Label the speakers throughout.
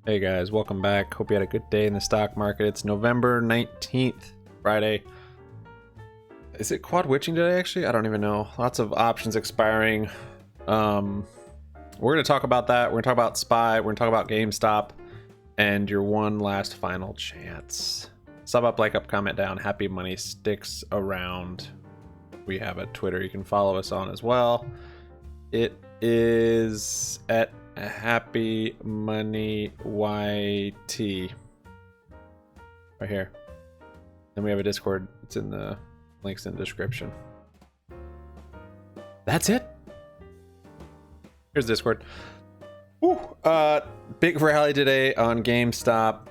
Speaker 1: Hey guys, welcome back. Hope you had a good day in the stock market. It's November 19th, Friday. Is it quad witching today actually? I don't even know. Lots of options expiring. We're going to talk about that. We're going to talk about SPY. We're going to talk about GameStop and your one last final chance. Sub up, like up, comment down. Happy Money sticks around. We have a Twitter you can follow us on as well. It is at Happy Money YT right here. Then we have a Discord. It's in the links in the description. That's it. Here's Discord. Woo. Big rally today on GameStop.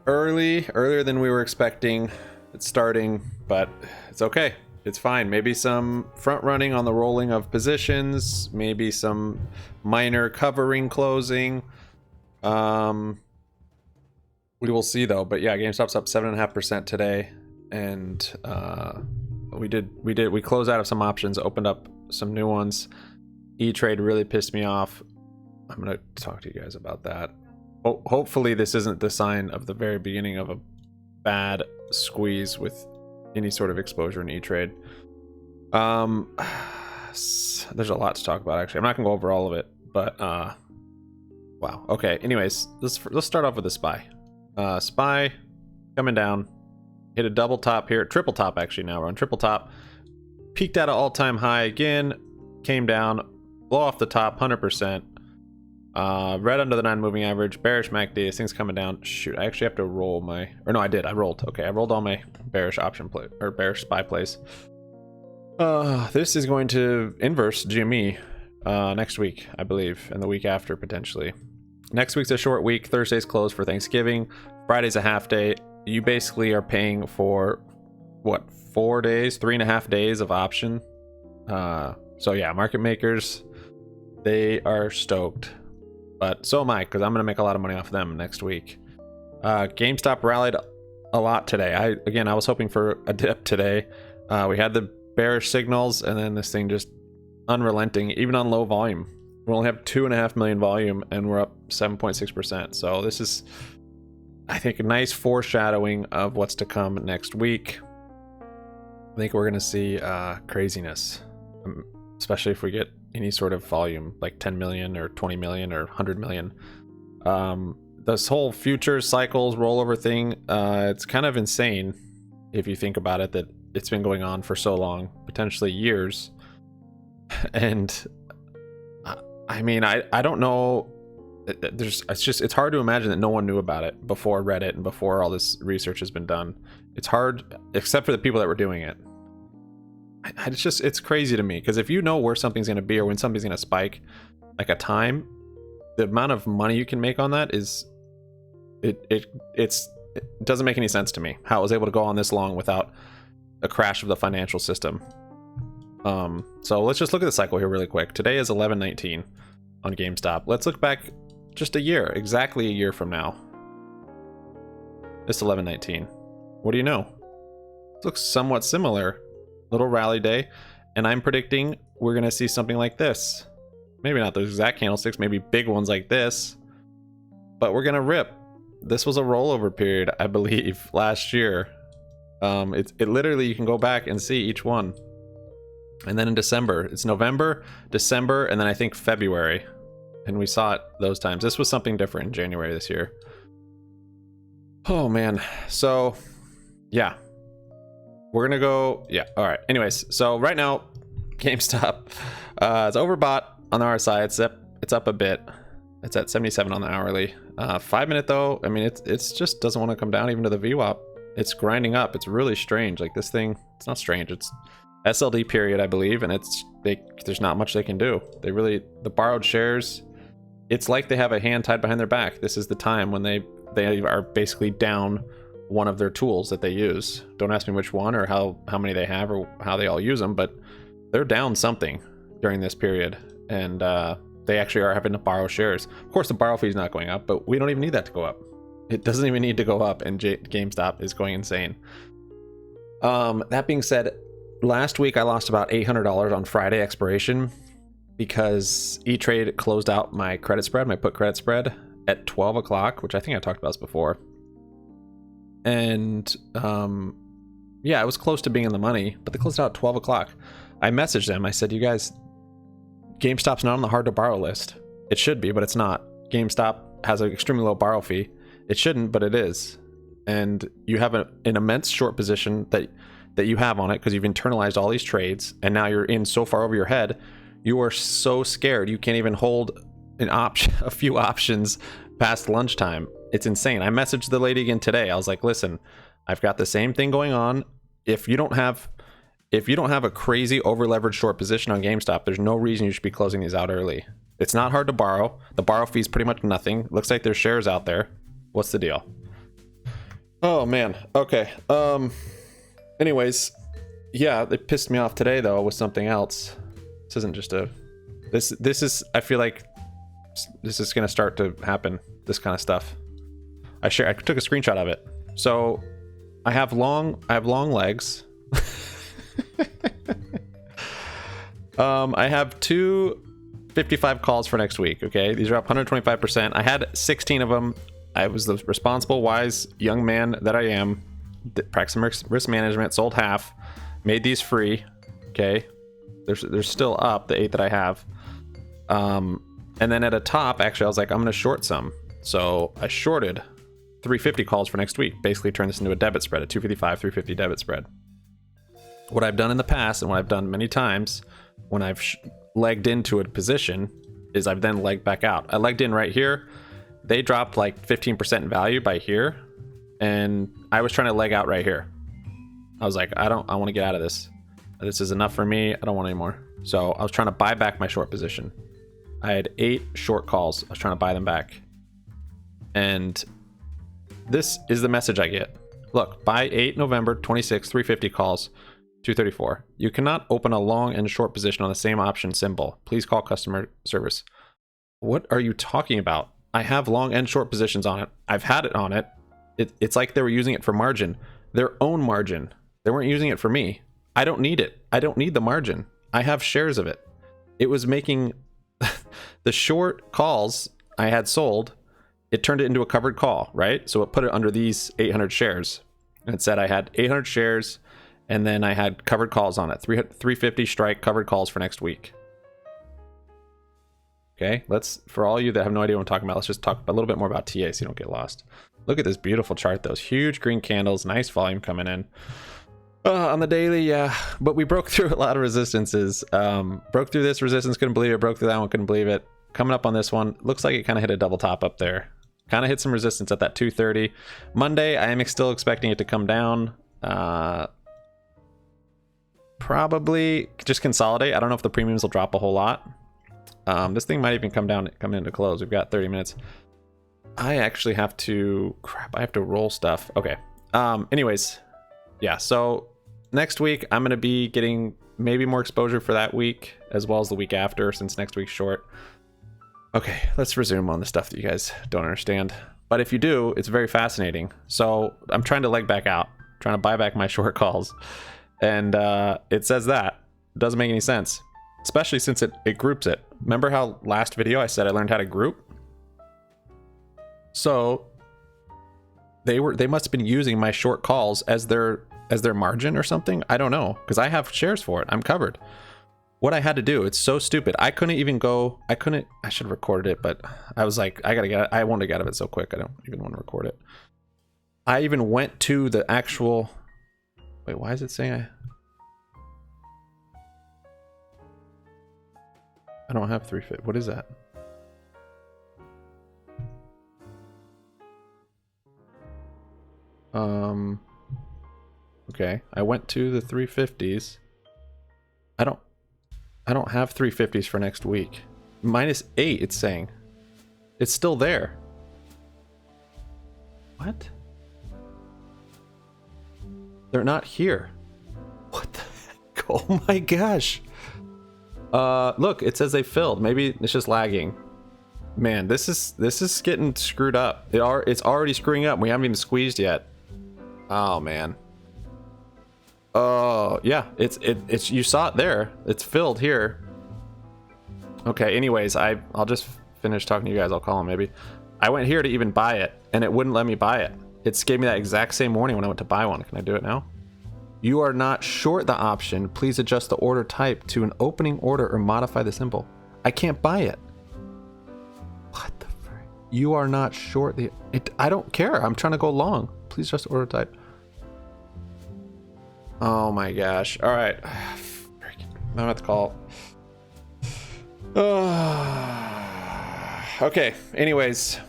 Speaker 1: Earlier than we were expecting. It's starting, but it's okay. It's fine. Maybe some front running on the rolling of positions, maybe some minor covering closing. We will see though. But yeah, GameStop's up 7.5% today, and we closed out of some options, opened up some new ones. E-Trade really pissed me off. I'm gonna talk to you guys about that. Hopefully this isn't the sign of the very beginning of a bad squeeze with any sort of exposure in E-Trade. There's a lot to talk about actually. I'm not gonna go over all of it, but wow. Okay, anyways, let's start off with the SPY. SPY coming down, hit a double top here, triple top actually. Now we're on triple top, peaked at an all-time high again, came down, blow off the top 100%. Red under the 9 moving average, bearish MACD. This thing's coming down. Shoot, I actually have to roll my, or no, I did. I rolled. Okay, I rolled all my bearish option play or bearish SPY plays. This is going to inverse GME next week, I believe, and the week after potentially. Next week's a short week. Thursday's closed for Thanksgiving. Friday's a half day. You basically are paying for what, 4 days, 3.5 days of option. So yeah, market makers, they are stoked. But so am I, because I'm going to make a lot of money off them next week. GameStop rallied a lot today. I was hoping for a dip today. We had the bearish signals, and then this thing just unrelenting, even on low volume. We only have 2.5 million volume, and we're up 7.6%. So this is, I think, a nice foreshadowing of what's to come next week. I think we're going to see craziness, especially if we get any sort of volume, like 10 million or 20 million or 100 million. This whole future cycles rollover thing, it's kind of insane if you think about it, that it's been going on for so long, potentially years. And I mean, I don't know, it's hard to imagine that no one knew about it before Reddit and before all this research has been done. It's hard, except for the people that were doing it. It's crazy to me, because if you know where something's going to be or when something's going to spike, like a time, the amount of money you can make on that is, it doesn't make any sense to me how it was able to go on this long without a crash of the financial system. So let's just look at the cycle here really quick. Today is 11/19 on GameStop. Let's look back just a year, exactly a year from now. It's 11/19. What do you know? It looks somewhat similar. Little rally day, and I'm predicting we're gonna see something like this. Maybe not those exact candlesticks, maybe big ones like this, but we're gonna rip. This was a rollover period, I believe, last year. It literally, you can go back and see each one. And then in December, it's November, December, and then I think February, and we saw it those times. This was something different in January this year. Oh man. So yeah, we're gonna go, yeah, all right. Anyways, so right now, GameStop, it's overbought on the RSI. It's up a bit. It's at 77 on the hourly. 5 minute though, I mean, it's just doesn't want to come down even to the VWAP. It's grinding up. It's really strange. Like this thing, it's not strange. It's SLD period, I believe, and there's not much they can do. The borrowed shares, it's like they have a hand tied behind their back. This is the time when they are basically down one of their tools that they use. Don't ask me which one or how many they have or how they all use them, but they're down something during this period, and they actually are having to borrow shares. Of course, the borrow fee is not going up, but we don't even need that to go up. It doesn't even need to go up, and GameStop is going insane. That being said, last week I lost about $800 on Friday expiration because E-Trade closed out my credit spread, my put credit spread, at 12 o'clock, which I think I talked about this before. And yeah, it was close to being in the money, but they closed out at 12 o'clock. I messaged them. I said, you guys, GameStop's not on the hard to borrow list. It should be, but it's not. GameStop has an extremely low borrow fee. It shouldn't, but it is. And you have an immense short position that you have on it because you've internalized all these trades, and now you're in so far over your head. You are so scared you can't even hold a few options past lunchtime. It's insane. I messaged the lady again today. I was like, listen, I've got the same thing going on. If you don't have a crazy over leveraged short position on GameStop, there's no reason you should be closing these out early. It's not hard to borrow. The borrow fee is pretty much nothing. Looks like there's shares out there. What's the deal? Oh man. Okay. Anyways, yeah, they pissed me off today though with something else. This isn't just this is, I feel like this is gonna start to happen, this kind of stuff. I took a screenshot of it. So I have long legs. I have 255 calls for next week. Okay, these are up 125%. I had 16 of them. I was the responsible, wise young man that I am. Practicing risk management, sold half, made these free. Okay, they're still up, the 8 that I have. And then at a top, actually, I was like, I'm gonna short some. So I shorted 350 calls for next week. Basically turned this into a debit spread, a 255, 350 debit spread. What I've done in the past, and what I've done many times when I've legged into a position, is I've then legged back out. I legged in right here. They dropped like 15% in value by here, and I was trying to leg out right here. I was like, I want to get out of this. This is enough for me. I don't want any more. So I was trying to buy back my short position. I had 8 short calls. I was trying to buy them back. And this is the message I get. Look, buy 8 November 26, 350 calls, 234. You cannot open a long and short position on the same option symbol. Please call customer service. What are you talking about? I have long and short positions on it. I've had it on it. It's like they were using it for margin, their own margin. They weren't using it for me. I don't need it. I don't need the margin. I have shares of it. It was making the short calls I had sold. It turned it into a covered call, right? So it put it under these 800 shares. And it said I had 800 shares, and then I had covered calls on it. 350 strike covered calls for next week. Okay, for all you that have no idea what I'm talking about, let's just talk a little bit more about TA so you don't get lost. Look at this beautiful chart, those huge green candles, nice volume coming in. On the daily, yeah, but we broke through a lot of resistances. Broke through this resistance, couldn't believe it. Broke through that one, couldn't believe it. Coming up on this one, looks like it kind of hit a double top up there. Kind of hit some resistance at that 230. Monday, I am still expecting it to come down. Probably just consolidate. I don't know if the premiums will drop a whole lot. This thing might even come into close. We've got 30 minutes. I actually have to, I have to roll stuff. Okay. Anyways, yeah, so next week I'm going to be getting maybe more exposure for that week as well as the week after, since next week's short. Okay, let's resume on the stuff that you guys don't understand. But if you do, it's very fascinating. So I'm trying to leg back out, trying to buy back my short calls. And it says that. It doesn't make any sense, especially since it groups it. Remember how last video I said I learned how to group? So they must have been using my short calls as their margin or something. I don't know, because I have shares for it. I'm covered. What I had to do, it's so stupid. I couldn't even go. I should have recorded it, but I was like, I gotta get it. I want to get out of it so quick. I don't even want to record it. I even went to the actual. Wait, why is it saying I don't have 350. What is that? Okay, I went to the 350s. I don't have 350s for next week. -8, it's saying. It's still there. What? They're not here. What the heck? Oh my gosh. Look, it says they filled. Maybe it's just lagging. Man, this is getting screwed up. It's already screwing up. We haven't even squeezed yet. Oh man. Oh yeah, it's you saw it there. It's filled here. Okay. Anyways, I'll just finish talking to you guys. I'll call him maybe. I went here to even buy it, and it wouldn't let me buy it. It gave me that exact same warning when I went to buy one. Can I do it now? You are not short the option. Please adjust the order type to an opening order or modify the symbol. I can't buy it. What the frick? You are not short the... I don't care. I'm trying to go long. Please adjust the order type. Oh my gosh. All right. I'm about to call. Okay. Anyways,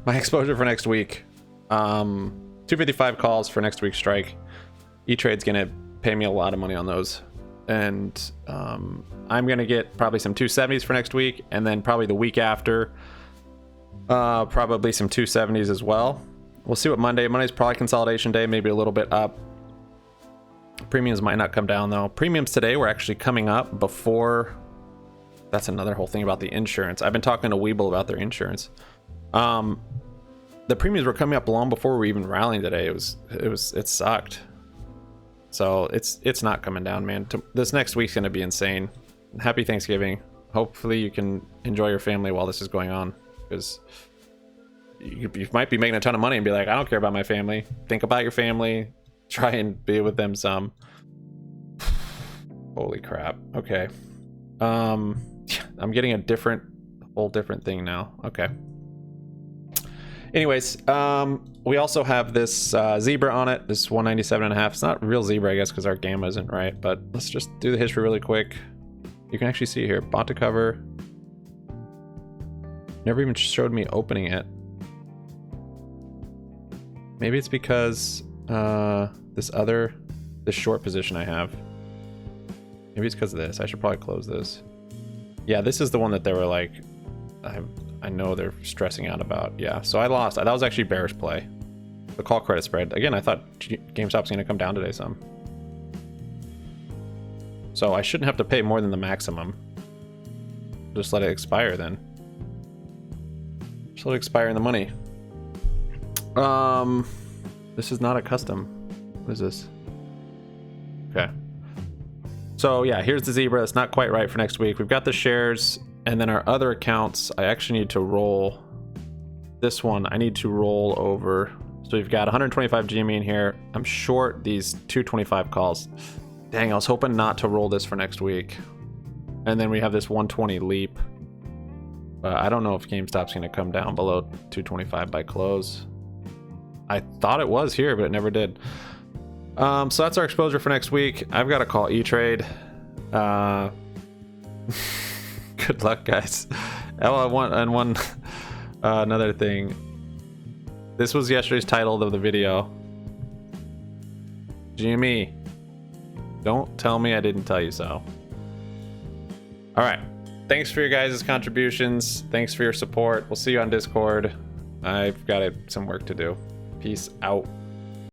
Speaker 1: my exposure for next week. 255 calls for next week's strike. E-Trade's gonna pay me a lot of money on those, and I'm gonna get probably some 270s for next week, and then probably the week after, probably some 270s as well. We'll see what Monday's probably consolidation day, maybe a little bit up. Premiums might not come down though. Premiums today were actually coming up before. That's another whole thing about the insurance. I've been talking to Weeble about their insurance. The premiums were coming up long before we were even rallying today. It sucked. So it's not coming down, man. This next week's gonna be insane. Happy Thanksgiving. Hopefully you can enjoy your family while this is going on, because you might be making a ton of money and be like, I don't care about my family. Think about your family. Try and be with them some. Holy crap. Okay. I'm getting a whole different thing now. Okay. Anyways, we also have this zebra on it. This 197.5. It's not real zebra, I guess, because our gamma isn't right. But let's just do the history really quick. You can actually see here. Bought to cover. Never even showed me opening it. Maybe it's because this short position I have. Maybe it's because of this. I should probably close this. Yeah, this is the one that they were like, I know they're stressing out about. Yeah, so I lost. That was actually bearish play. The call credit spread. Again, I thought GameStop's going to come down today some. So I shouldn't have to pay more than the maximum. Just let it expire then. Just let it expire in the money. This is not a custom. What is this? Okay. So yeah, here's the zebra. It's not quite right for next week. We've got the shares, and then our other accounts. I actually need to roll this one. I need to roll over. So we've got 125 GME in here. I'm short these 225 calls. Dang, I was hoping not to roll this for next week. And then we have this 120 leap. I don't know if GameStop's going to come down below 225 by close. I thought it was here, but it never did. So that's our exposure for next week. I've got to call E-Trade. Good luck, guys. Oh, another thing. This was yesterday's title of the video. GME. Don't tell me I didn't tell you so. All right. Thanks for your guys' contributions. Thanks for your support. We'll see you on Discord. I've got some work to do. Peace out.